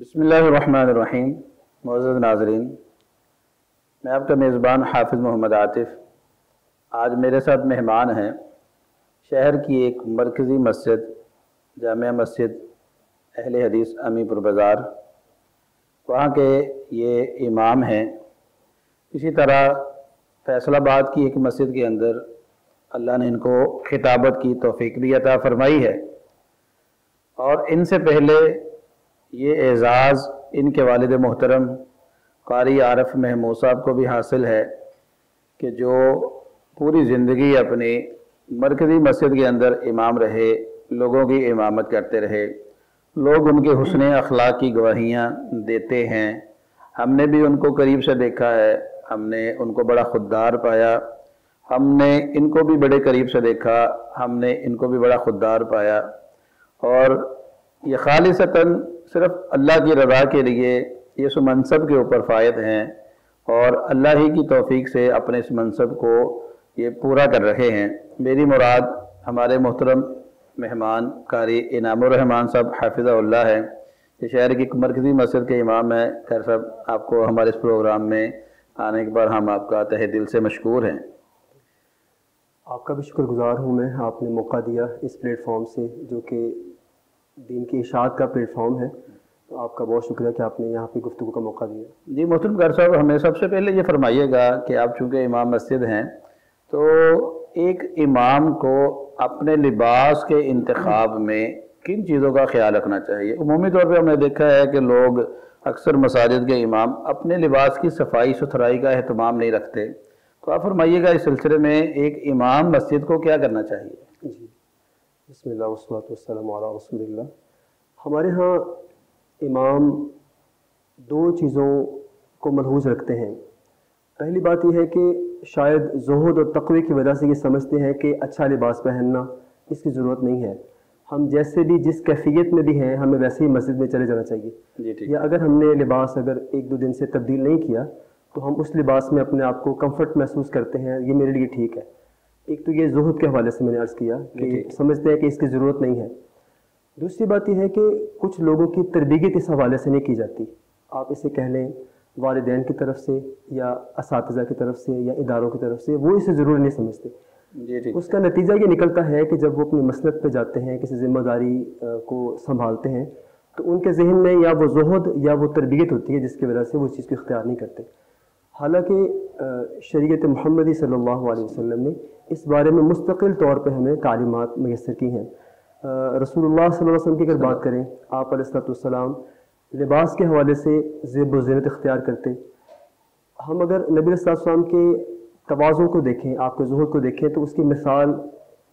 بسم اللہ الرحمن الرحیم۔ معزز ناظرین، میں آپ کا میزبان حافظ محمد عاطف۔ آج میرے ساتھ مہمان ہیں شہر کی ایک مرکزی مسجد جامع مسجد اہل حدیث امی پر بازار، وہاں کے یہ امام ہیں۔ اسی طرح فیصل آباد کی ایک مسجد کے اندر اللہ نے ان کو خطابت کی توفیق بھی عطا فرمائی ہے، اور ان سے پہلے یہ اعزاز ان کے والد محترم قاری عارف محمود صاحب کو بھی حاصل ہے کہ جو پوری زندگی اپنی مرکزی مسجد کے اندر امام رہے، لوگوں کی امامت کرتے رہے، لوگ ان کے حسن اخلاق کی گواہیاں دیتے ہیں۔ ہم نے بھی ان کو قریب سے دیکھا ہے، ہم نے ان کو بڑا خوددار پایا، ہم نے ان کو بھی بڑے قریب سے دیکھا، ہم نے ان کو بھی بڑا خوددار پایا، اور یہ خالصتاً صرف اللہ کی رضا کے لیے اس منصب کے اوپر فائد ہیں، اور اللہ ہی کی توفیق سے اپنے اس منصب کو یہ پورا کر رہے ہیں۔ میری مراد ہمارے محترم مہمان قاری انعام الرحمن صاحب حافظہ اللہ ہے، یہ شہر کی ایک مرکزی مسجد کے امام ہیں۔ خیر صاحب، آپ کو ہمارے اس پروگرام میں آنے کے بعد ہم آپ کا تہہ دل سے مشکور ہیں۔ آپ کا بھی شکر گزار ہوں میں، آپ نے موقع دیا اس پلیٹ فارم سے جو کہ دین کی اشاعت کا پلیٹ فارم ہے، تو آپ کا بہت شکریہ کہ آپ نے یہاں پہ گفتگو کا موقع دیا۔ جی محترم قاری صاحب، ہمیں سب سے پہلے یہ فرمائیے گا کہ آپ چونکہ امام مسجد ہیں، تو ایک امام کو اپنے لباس کے انتخاب میں کن چیزوں کا خیال رکھنا چاہیے؟ عمومی طور پہ ہم نے دیکھا ہے کہ لوگ اکثر مساجد کے امام اپنے لباس کی صفائی ستھرائی کا اہتمام نہیں رکھتے، تو آپ فرمائیے گا اس سلسلے میں ایک امام مسجد کو کیا کرنا چاہیے؟ جی، بسم اللہ والصلاۃ والسلام علی رسول اللہ۔ ہمارے ہاں امام دو چیزوں کو ملحوظ رکھتے ہیں۔ پہلی بات یہ ہے کہ شاید زہد اور تقوی کی وجہ سے یہ سمجھتے ہیں کہ اچھا لباس پہننا اس کی ضرورت نہیں ہے، ہم جیسے بھی جس کیفیت میں بھی ہیں ہمیں ویسے ہی مسجد میں چلے جانا چاہیے، جی ٹھیک۔ یا اگر ہم نے لباس اگر ایک دو دن سے تبدیل نہیں کیا تو ہم اس لباس میں اپنے آپ کو کمفرٹ محسوس کرتے ہیں، یہ میرے لیے ٹھیک ہے۔ ایک تو یہ زہد کے حوالے سے میں نے عرض کیا کہ سمجھتے ہیں کہ اس کی ضرورت نہیں ہے۔ دوسری بات یہ ہے کہ کچھ لوگوں کی تربیت اس حوالے سے نہیں کی جاتی، آپ اسے کہہ لیں والدین کی طرف سے یا اساتذہ کی طرف سے یا اداروں کی طرف سے، وہ اسے ضروری نہیں سمجھتے۔ جی ٹھیک۔ اس کا نتیجہ یہ نکلتا ہے کہ جب وہ اپنی مسلک پہ جاتے ہیں، کسی ذمہ داری کو سنبھالتے ہیں، تو ان کے ذہن میں یا وہ زہد یا وہ تربیت ہوتی ہے جس کی وجہ سے وہ اس چیز کو اختیار نہیں کرتے۔ حالانکہ شریعت محمدی صلی اللہ علیہ وسلم نے اس بارے میں مستقل طور پہ ہمیں تعلیمات میسر کی ہیں۔ رسول اللہ صلی اللہ علیہ وسلم کی اگر بات کریں، آپ علیہ السلام لباس کے حوالے سے زیب و زینت اختیار کرتے۔ ہم اگر نبی صلی اللہ علیہ وسلم کے تواضع کو دیکھیں، آپ کے زہد کو دیکھیں، تو اس کی مثال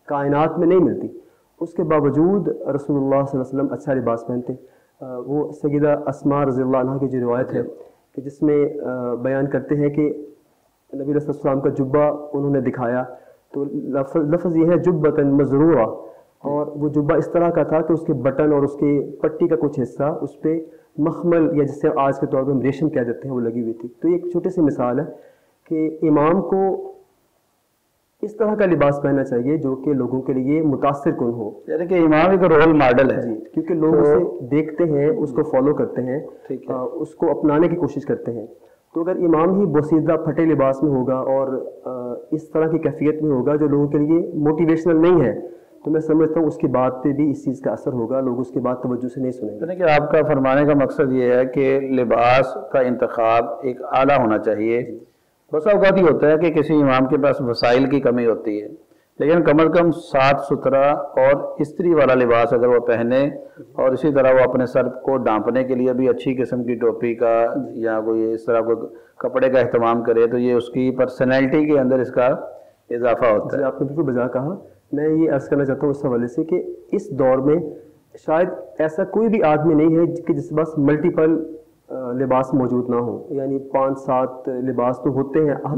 کائنات میں نہیں ملتی۔ اس کے باوجود رسول اللہ صلی اللہ علیہ وسلم اچھا لباس پہنتے۔ وہ سیدہ اسماء رضی اللہ عنہ کی جو روایت ہے کہ جس میں بیان کرتے ہیں کہ نبی صلی اللہ علیہ وسلم کا جبہ انہوں نے دکھایا، تو لفظ یہ ہے جبۃ مزرورہ، اور وہ جبہ اس طرح کا تھا کہ اس کے بٹن اور اس کے پٹی کا کچھ حصہ اس پہ مخمل یا جسے آج کے طور پہ ہم ریشم کہہ دیتے ہیں وہ لگی ہوئی تھی۔ تو یہ ایک چھوٹی سی مثال ہے کہ امام کو اس طرح کا لباس پہننا چاہیے جو کہ لوگوں کے لیے متاثر کن ہو، یعنی کہ امام ایک رول ماڈل ہے۔ جی، کیونکہ لوگ اسے دیکھتے ہیں، اس کو فالو کرتے ہیں، اس کو اپنانے کی کوشش کرتے ہیں۔ تو اگر امام ہی بوسیدہ پھٹے لباس میں ہوگا اور اس طرح کی کیفیت میں ہوگا جو لوگوں کے لیے موٹیویشنل نہیں ہے، تو میں سمجھتا ہوں اس کی بات پہ بھی اس چیز کا اثر ہوگا، لوگ اس کی بات توجہ سے نہیں سنیں گے۔ یعنی کہ آپ کا فرمانے کا مقصد یہ ہے کہ لباس کا انتخاب ایک اعلیٰ ہونا چاہیے۔ بس اوقات یہ ہوتا ہے کہ کسی امام کے پاس وسائل کی کمی ہوتی ہے، لیکن کم از کم صاف ستھرا اور استری والا لباس اگر وہ پہنے، اور اسی طرح وہ اپنے سر کو ڈھانپنے کے لیے بھی اچھی قسم کی ٹوپی کا یا کوئی اس طرح کوئی کپڑے کا اہتمام کرے، تو یہ اس کی پرسنالٹی کے اندر اس کا اضافہ ہوتا ہے۔ آپ نے بالکل بجا کہا۔ میں یہ عرض کرنا چاہتا ہوں اس حوالے سے کہ اس دور میں شاید ایسا کوئی بھی آدمی نہیں ہے کہ جس کے پاس ملٹیپل لباس موجود نہ ہو، یعنی 5-7 لباس تو ہوتے ہیں ہر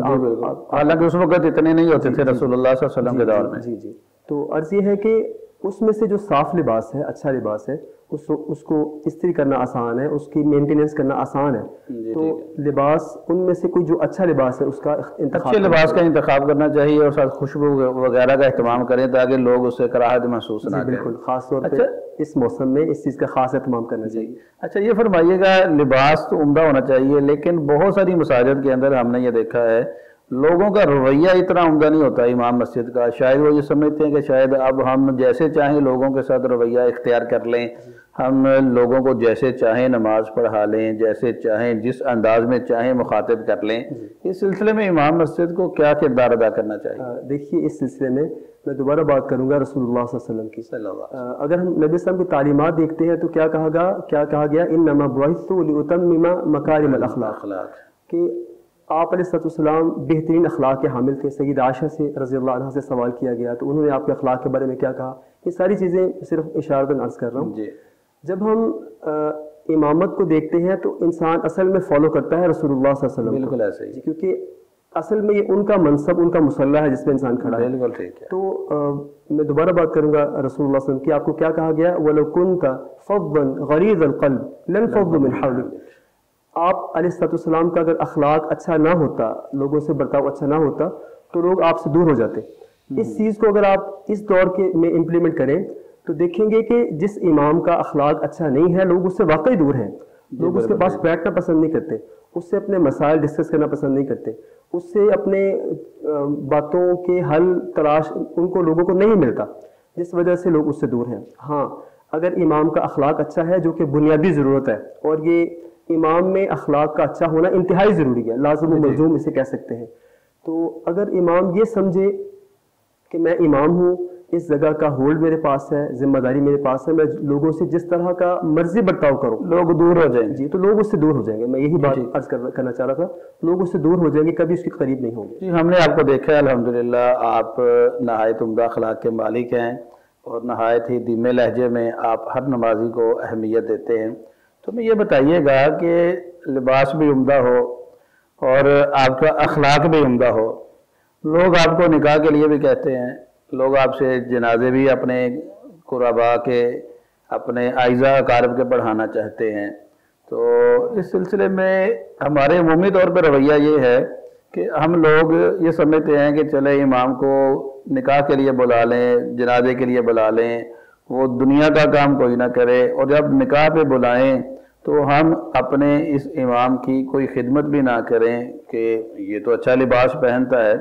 حالانکہ اس وقت اتنے نہیں ہوتے تھے رسول اللہ صلی اللہ علیہ وسلم کے دور میں۔ جی، تو عرض یہ ہے کہ اس میں سے جو صاف لباس ہے، اچھا لباس ہے، اس کو استری کرنا آسان ہے، اس کی مینٹیننس کرنا آسان ہے، تو لباس ان میں سے کوئی جو اچھا لباس ہے اس کا انتخاب، اچھے لباس کا انتخاب کرنا چاہیے اور ساتھ خوشبو وغیرہ کا اہتمام کریں تاکہ لوگ اس سے کراہت محسوس نہ کریں۔ بالکل، خاص طور پہ اس موسم میں اس چیز کا خاص اہتمام کرنا چاہیے۔ اچھا یہ فرمائیے گا، لباس تو عمدہ ہونا چاہیے، لیکن بہت ساری مساجد کے اندر ہم نے یہ دیکھا ہے لوگوں کا رویہ اتنا عمدہ نہیں ہوتا امام مسجد کا، شاید وہ یہ سمجھتے ہیں کہ شاید اب ہم جیسے چاہیں لوگوں کے ساتھ رویہ اختیار کر لیں، ہم لوگوں کو جیسے چاہیں نماز پڑھا لیں، جیسے چاہیں جس انداز میں چاہیں مخاطب کر لیں۔ اس سلسلے میں امام مسجد کو کیا کردار ادا کرنا چاہیے؟ دیکھیے اس سلسلے میں دوبارہ بات کروں گا رسول اللہ صلی اللہ علیہ وسلم کی۔ اگر ہم نبی صلی اللہ علیہ وسلم کی تعلیمات دیکھتے ہیں تو کیا کہا گیا، انما بعثت لاتمم مکارم الاخلاق، کہ آپ علیہ السلام بہترین اخلاق کے حامل تھے۔ سید عائشہ سے رضی اللہ عنہ سے سوال کیا گیا تو انہوں نے آپ کے اخلاق کے بارے میں کیا کہا؟ یہ ساری چیزیں صرف اشارتاً عرض کر رہا ہوں۔ جب ہم امامت کو دیکھتے ہیں تو انسان اصل میں فالو کرتا ہے رسول اللہ صلی اللہ علیہ وسلم، بالکل ایسے ہی، کیونکہ اصل میں یہ ان کا منصب، ان کا مسلح ہے جس پہ انسان کھڑا ہے۔ بالکل ٹھیک ہے۔ تو میں دوبارہ بات کروں گا رسول اللہ صلی اللہ علیہ وسلم کی، آپ کو کیا کہا گیا، وَلَوْ كُنْتَ فَضًّا غَلِيظَ الْقَلْبِ لَانفَضُّوا مِنْ حَوْلِكَ۔ آپ علیہ السلام کا اگر اخلاق اچھا نہ ہوتا، لوگوں سے برتاؤ اچھا نہ ہوتا تو لوگ آپ سے دور ہو جاتے۔ اس چیز کو اگر آپ اس دور کے میں امپلیمنٹ کریں تو دیکھیں گے کہ جس امام کا اخلاق اچھا نہیں ہے لوگ اس سے واقعی دور ہیں، لوگ اس کے پاس بیٹھنا پسند نہیں کرتے، اس سے اپنے مسائل ڈسکس کرنا پسند نہیں کرتے، اس سے اپنے باتوں کے حل تلاش ان کو لوگوں کو نہیں ملتا، جس وجہ سے لوگ اس سے دور ہیں۔ ہاں اگر امام کا اخلاق اچھا ہے جو کہ بنیادی ضرورت ہے، اور یہ امام میں اخلاق کا اچھا ہونا انتہائی ضروری ہے، لازم و ملزوم اسے کہہ سکتے ہیں، تو اگر امام یہ سمجھے کہ میں امام ہوں، اس جگہ کا ہولڈ میرے پاس ہے، ذمہ داری میرے پاس ہے، میں لوگوں سے جس طرح کا مرضی برتاؤ کروں لوگ دور ہو جائیں گے، تو لوگ اس سے دور ہو جائیں گے۔ میں یہی بات عرض کرنا چاہ رہا تھا، لوگ اس سے دور ہو جائیں گے، کبھی اس کے قریب نہیں ہوں گے۔ ہم نے آپ کو دیکھا ہے الحمدللہ آپ نہایت عمدہ اخلاق کے مالک ہیں اور نہایت ہی دھیمے لہجے میں آپ ہر نمازی کو اہمیت دیتے ہیں۔ تو میں یہ بتائیے گا کہ لباس بھی عمدہ ہو اور آپ کا اخلاق بھی عمدہ ہو، لوگ آپ کو نکاح کے لیے بھی کہتے ہیں، لوگ آپ سے جنازے بھی اپنے قربا کے، اپنے اعزاء اقارب کے پڑھانا چاہتے ہیں، تو اس سلسلے میں ہمارے عمومی طور پہ رویہ یہ ہے کہ ہم لوگ یہ سمجھتے ہیں کہ چلے امام کو نکاح کے لیے بلا لیں، جنازے کے لیے بلا لیں، وہ دنیا کا کام کوئی نہ کرے، اور جب نکاح پہ بلائیں تو ہم اپنے اس امام کی کوئی خدمت بھی نہ کریں کہ یہ تو اچھا لباس پہنتا ہے۔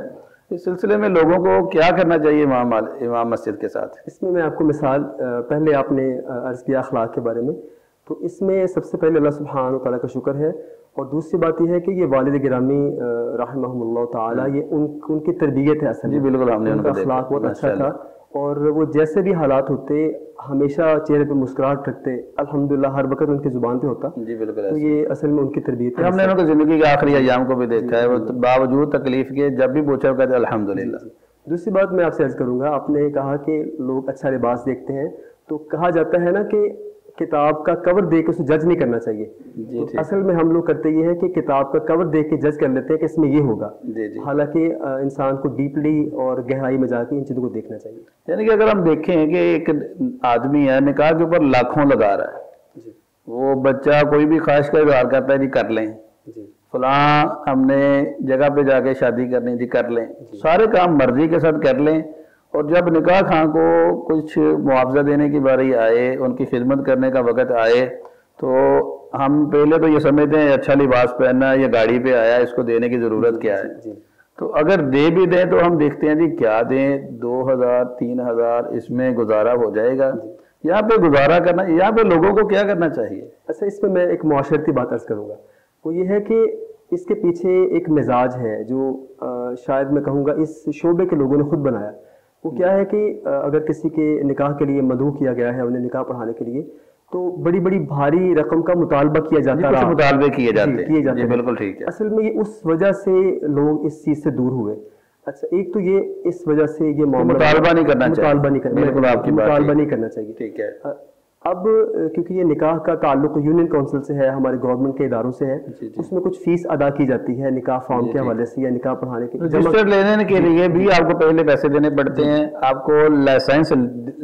اس سلسلے میں لوگوں کو کیا کرنا چاہیے امام مسجد کے ساتھ؟ اس میں آپ کو مثال، پہلے آپ نے عرض کیا اخلاق کے بارے میں، تو اس میں سب سے پہلے اللہ سبحانہ و تعالیٰ کا شکر ہے، اور دوسری بات یہ ہے کہ یہ والد گرامی رحمہم اللہ تعالیٰ، یہ ان کی تربیت ہے اصل میں۔ جی بالکل، ہم نے ان کا اخلاق بہت اچھا تھا، اور وہ جیسے بھی حالات ہوتے ہمیشہ چہرے پہ مسکراہٹ رکھتے، الحمدللہ ہر وقت ان کی زبان پہ ہوتا۔ جی بالکل، تو یہ اصل میں ان کی تربیت ہے۔ ہم نے ان کو زندگی کے آخری ایام کو بھی دیکھا ہے، وہ باوجود تکلیف کے جب بھی پوچھا کہتے الحمدللہ۔ دوسری بات میں آپ سے عرض کروں گا، آپ نے کہا کہ لوگ اچھا لباس دیکھتے ہیں، تو کہا جاتا ہے نا کہ کتاب کا کور دیکھ کے اسے جج نہیں کرنا چاہیے۔ اصل میں ہم لوگ کرتے یہ ہے کہ کتاب کا کور دیکھ کے جج کر لیتے ہیں کہ اس میں یہ ہوگا، حالانکہ انسان کو ڈیپلی اور گہرائی میں جا کے ان چیزوں کو دیکھنا چاہیے۔ یعنی کہ اگر ہم دیکھیں کہ ایک آدمی ہے نکاح کے اوپر لاکھوں لگا رہا ہے، وہ بچہ کوئی بھی خواہش کا اظہار کرتا ہے جی کر لیں، فلاں ہم نے جگہ پہ جا کے شادی کرنی جی کر لیں، سارے کام مرضی کے ساتھ کر لیں، اور جب نکاح خواہ کو کچھ معاوضہ دینے کی باری آئے، ان کی خدمت کرنے کا وقت آئے، تو ہم پہلے تو یہ سمجھتے ہیں اچھا لباس پہننا، یہ گاڑی پہ آیا، اس کو دینے کی ضرورت کیا ہے؟ تو اگر دے بھی دیں تو ہم دیکھتے ہیں جی کیا دیں، 2000 3000 اس میں گزارا ہو جائے گا؟ یہاں پہ گزارا کرنا، یہاں پہ لوگوں کو کیا کرنا چاہیے؟ اچھا، اس پہ میں ایک معاشرتی بات عرض کروں گا، وہ یہ ہے کہ اس کے پیچھے ایک مزاج ہے جو شاید میں کہوں گا اس شعبے کے لوگوں نے خود بنایا۔ وہ کیا ہے کہ اگر کسی کے نکاح کے لیے مدعو کیا گیا ہے، انہیں نکاح پڑھانے کے لیے، تو بڑی بڑی بھاری رقم کا مطالبہ کیا جاتا ہے، مطالبے کیے جاتے ہیں، بالکل ٹھیک ہے۔ اصل میں یہ اس وجہ سے لوگ اس چیز سے دور ہوئے۔ اچھا، ایک تو یہ اس وجہ سے یہ مطالبہ نہیں کرنا چاہیے، مطالبہ نہیں کرنا چاہیے، ٹھیک ہے۔ اب کیونکہ یہ نکاح کا تعلق یونین کونسل سے ہے، ہمارے گورنمنٹ کے اداروں سے ہے، اس میں کچھ فیس ادا کی جاتی ہے نکاح فارم کے حوالے سے یا نکاح پڑھانے کے رجسٹر لینے کے لیے بھی آپ کو پہلے پیسے دینے پڑتے ہیں، آپ کو لائسنس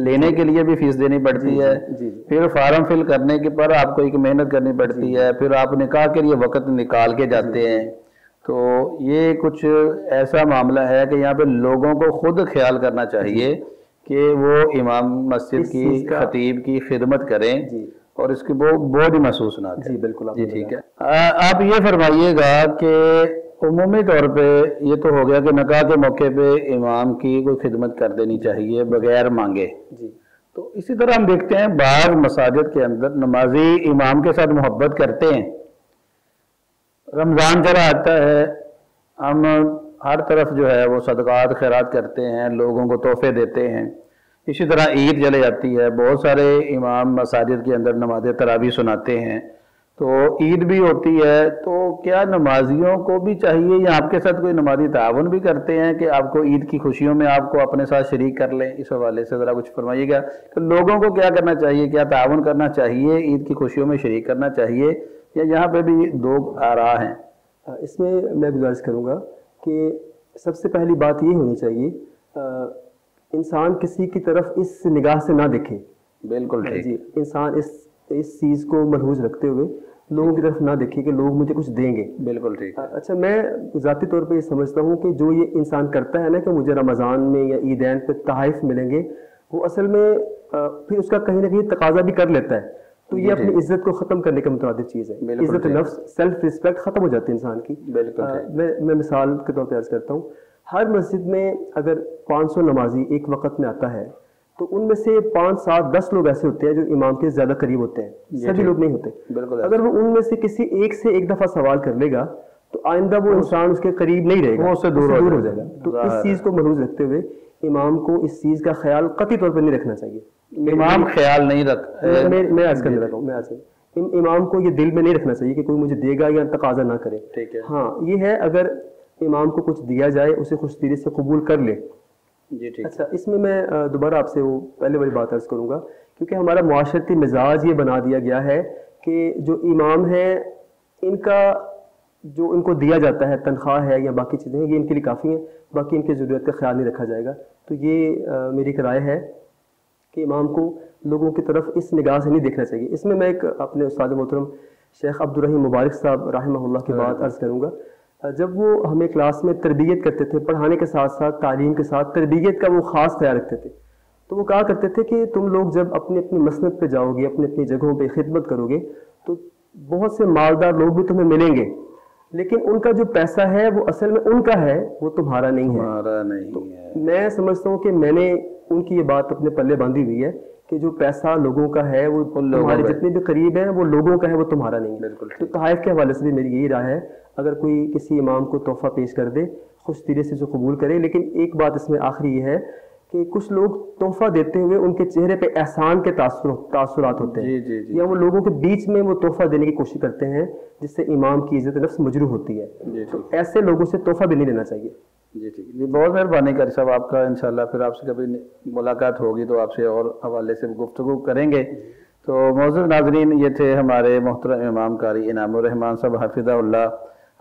لینے کے لیے بھی فیس دینی پڑتی ہے، پھر فارم فل کرنے کے پر آپ کو ایک محنت کرنی پڑتی ہے، پھر آپ نکاح کے لیے وقت نکال کے جاتے ہیں. تو یہ کچھ ایسا معاملہ ہے کہ یہاں پہ لوگوں کو خود خیال کرنا چاہیے کہ وہ امام مسجد کی خطیب کی خدمت کریں اور اس کی بوجھ محسوس نہ کریں. جی بالکل. جی ٹھیک ہے. آپ یہ فرمائیے گا کہ عمومی طور پہ یہ تو ہو گیا کہ نکاح کے موقع پہ امام کی کوئی خدمت کر دینی چاہیے بغیر مانگے. تو اسی طرح ہم دیکھتے ہیں بعض مساجد کے اندر نمازی امام کے ساتھ محبت کرتے ہیں. رمضان چلا آتا ہے، ہم ہر طرف جو ہے وہ صدقات خیرات کرتے ہیں، لوگوں کو تحفے دیتے ہیں. اسی طرح عید چلے جاتی ہے، بہت سارے امام مساجد کے اندر نماز تراویح سناتے ہیں. تو عید بھی ہوتی ہے، تو کیا نمازیوں کو بھی چاہیے یا آپ کے ساتھ کوئی نمازی تعاون بھی کرتے ہیں کہ آپ کو عید کی خوشیوں میں آپ کو اپنے ساتھ شریک کر لیں؟ اس حوالے سے ذرا کچھ فرمائیے گا کہ لوگوں کو کیا کرنا چاہیے، کیا تعاون کرنا چاہیے، عید کی خوشیوں میں شریک کرنا چاہیے، یا یہاں پہ بھی دو آراء ہیں؟ اس میں میں گزارش کروں گا کہ سب سے پہلی بات یہ ہونی چاہیے انسان کسی کی طرف اس نگاہ سے نہ دیکھے. بالکل ٹھیک. جی انسان اس چیز کو ملحوظ رکھتے ہوئے لوگوں کی طرف نہ دیکھے کہ لوگ مجھے کچھ دیں گے. بالکل ٹھیک. اچھا میں ذاتی طور پہ یہ سمجھتا ہوں کہ جو یہ انسان کرتا ہے نا کہ مجھے رمضان میں یا عیدین پہ تحائف ملیں گے، وہ اصل میں پھر اس کا کہیں نہ کہیں تقاضا بھی کر لیتا ہے. تو یہ اپنی عزت کو ختم کرنے کے مترادف چیز ہے. عزت نفس، سیلف رسپیکٹ ختم ہو جاتی ہے انسان کی. میں مثال کے طور پہ عرض کرتا ہوں، ہر مسجد میں اگر 500 نمازی ایک وقت میں آتا ہے تو ان میں سے 5 7 10 لوگ ایسے ہوتے ہیں جو امام کے زیادہ قریب ہوتے ہیں، سبھی لوگ نہیں ہوتے. اگر وہ ان میں سے کسی ایک سے ایک دفعہ سوال کر لے گا تو آئندہ وہ انسان اس کے قریب نہیں رہے گا، اس سے دور ہو جائے گا. تو اس چیز کو ملحوظ رکھتے ہوئے امام کو اس چیز کا خیال قطعی طور پر نہیں رکھنا چاہیے. امام خیال نہیں رکھ میں عرض کرنے لگا ہوں، امام کو یہ دل میں نہیں رکھنا چاہیے کہ کوئی مجھے دے گا یا تقاضا نہ کرے. ہاں یہ ہے اگر امام کو کچھ دیا جائے اسے خوش دلی سے قبول کر لے. اچھا اس میں دوبارہ آپ سے وہ پہلے والی بات عرض کروں گا، کیونکہ ہمارا معاشرتی مزاج یہ بنا دیا گیا ہے کہ جو امام ہیں ان کا جو ان کو دیا جاتا ہے تنخواہ ہے یا باقی چیزیں ہیں یہ ان کے لیے کافی ہیں، باقی ان کی ضرورت کا خیال نہیں رکھا جائے گا. تو یہ میری ایک رائے ہے کہ امام کو لوگوں کی طرف اس نگاہ سے نہیں دیکھنا چاہیے. اس میں ایک اپنے استاد محترم شیخ عبدالرحیم مبارک صاحب رحمہ اللہ کی بات عرض کروں گا. جب وہ ہمیں کلاس میں تربیت کرتے تھے، پڑھانے کے ساتھ ساتھ تعلیم کے ساتھ تربیت کا وہ خاص خیال رکھتے تھے، تو وہ کہا کرتے تھے کہ تم لوگ جب اپنی اپنی مسند پہ جاؤ گے، اپنی اپنی جگہوں پہ خدمت کرو گے تو بہت سے مالدار لوگ بھی تمہیں ملیں گے، لیکن ان کا جو پیسہ ہے وہ اصل میں ان کا ہے، وہ تمہارا نہیں ہے. میں سمجھتا ہوں کہ میں نے ان کی یہ بات اپنے پلے باندھی ہوئی ہے کہ جو پیسہ لوگوں کا ہے وہ تمہارے جتنے بھی قریب ہیں وہ لوگوں کا ہے، وہ تمہارا نہیں ہے. تو تحائف کے حوالے سے بھی میری یہی رائے ہے، اگر کوئی کسی امام کو تحفہ پیش کر دے خوش دلی سے اسے قبول کرے. لیکن ایک بات اس میں آخری یہ ہے کہ کچھ لوگ تحفہ دیتے ہوئے ان کے چہرے پہ احسان کے تاثرات ہوتے ہیں، یا وہ لوگوں کے بیچ میں وہ تحفہ دینے کی کوشش کرتے ہیں جس سے امام کی عزت نفس مجروح ہوتی ہے. تو ایسے لوگوں سے تحفہ بھی نہیں لینا چاہیے. جی ٹھیک جی، بہت مہربانی قاری صاحب آپ کا. انشاءاللہ پھر آپ سے کبھی ملاقات ہوگی تو آپ سے اور حوالے سے گفتگو کریں گے. تو معزز ناظرین، یہ تھے ہمارے محترم امام قاری انعام الرحمان صاحب حفظہ اللہ.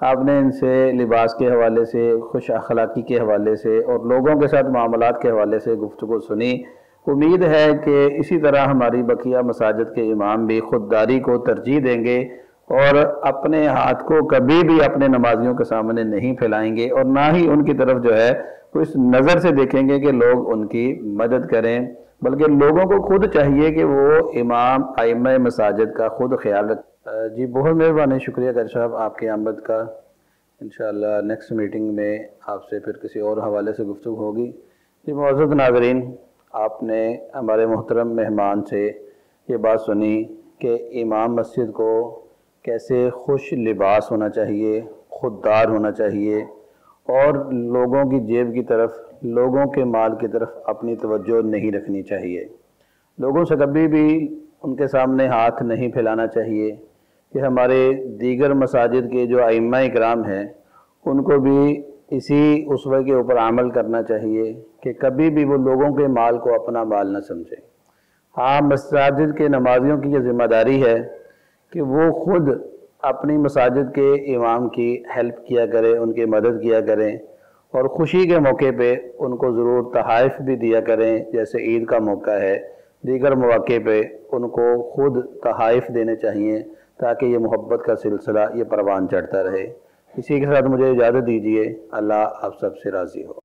آپ نے ان سے لباس کے حوالے سے، خوش اخلاقی کے حوالے سے اور لوگوں کے ساتھ معاملات کے حوالے سے گفتگو سنی. امید ہے کہ اسی طرح ہماری بقیہ مساجد کے امام بھی خودداری کو ترجیح دیں گے اور اپنے ہاتھ کو کبھی بھی اپنے نمازیوں کے سامنے نہیں پھیلائیں گے، اور نہ ہی ان کی طرف جو ہے تو اس نظر سے دیکھیں گے کہ لوگ ان کی مدد کریں، بلکہ لوگوں کو خود چاہیے کہ وہ امام ائمہ مساجد کا خود خیال رکھیں. جی بہت مہربانی، شکریہ قاری صاحب آپ کی آمد کا. انشاءاللہ نیکسٹ میٹنگ میں آپ سے پھر کسی اور حوالے سے گفتگو ہوگی. جی معزز ناظرین، آپ نے ہمارے محترم مہمان سے یہ بات سنی کہ امام مسجد کو کیسے خوش لباس ہونا چاہیے، خوددار ہونا چاہیے، اور لوگوں کی جیب کی طرف، لوگوں کے مال کی طرف اپنی توجہ نہیں رکھنی چاہیے. لوگوں سے کبھی بھی ان کے سامنے ہاتھ نہیں پھیلانا چاہیے. کہ ہمارے دیگر مساجد کے جو ائمہ اکرام ہیں ان کو بھی اسی اسوے کے اوپر عمل کرنا چاہیے کہ کبھی بھی وہ لوگوں کے مال کو اپنا مال نہ سمجھیں. ہاں، مساجد کے نمازیوں کی یہ ذمہ داری ہے کہ وہ خود اپنی مساجد کے امام کی ہیلپ کیا کریں، ان کی مدد کیا کریں، اور خوشی کے موقع پہ ان کو ضرور تحائف بھی دیا کریں، جیسے عید کا موقع ہے، دیگر مواقع پہ ان کو خود تحائف دینے چاہیے تاکہ یہ محبت کا سلسلہ یہ پروان چڑھتا رہے۔ اسی کے ساتھ مجھے اجازت دیجیے، اللہ آپ سب سے راضی ہو۔